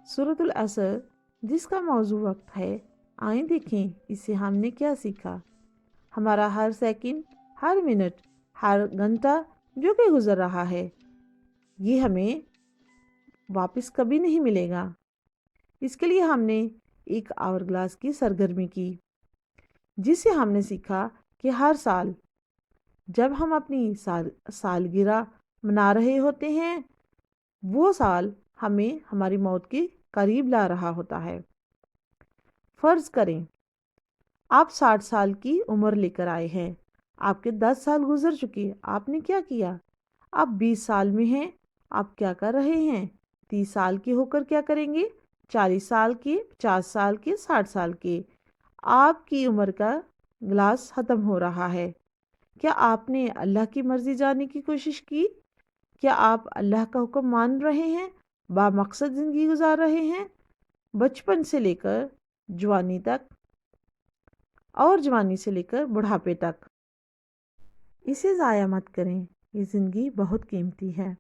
سورۃ العصر جس کا موضوع وقت ہے، آئیں دیکھیں اس سے ہم نے کیا سیکھا۔ ہمارا ہر سیکنڈ، ہر منٹ، ہر گھنٹہ جو کہ گزر رہا ہے، یہ ہمیں واپس کبھی نہیں ملے گا۔ اس کے لیے ہم نے ایک آور گلاس کی سرگرمی کی، جس سے ہم نے سیکھا کہ ہر سال جب ہم اپنی سالگرہ منا رہے ہوتے ہیں، وہ سال ہمیں ہماری موت کے قریب لا رہا ہوتا ہے۔ فرض کریں آپ 60 سال کی عمر لے کر آئے ہیں، آپ کے 10 سال گزر چکے، آپ نے کیا کیا؟ آپ 20 سال میں ہیں، آپ کیا کر رہے ہیں؟ 30 سال کے ہو کر کیا کریں گے؟ 40 سال کے، 50 سال کے، 60 سال کے۔ آپ کی عمر کا گلاس ختم ہو رہا ہے۔ کیا آپ نے اللہ کی مرضی جاننے کی کوشش کی؟ کیا آپ اللہ کا حکم مان رہے ہیں؟ با مقصد زندگی گزار رہے ہیں؟ بچپن سے لے کر جوانی تک اور جوانی سے لے کر بڑھاپے تک۔ اسے ضائع مت کریں، یہ زندگی بہت قیمتی ہے۔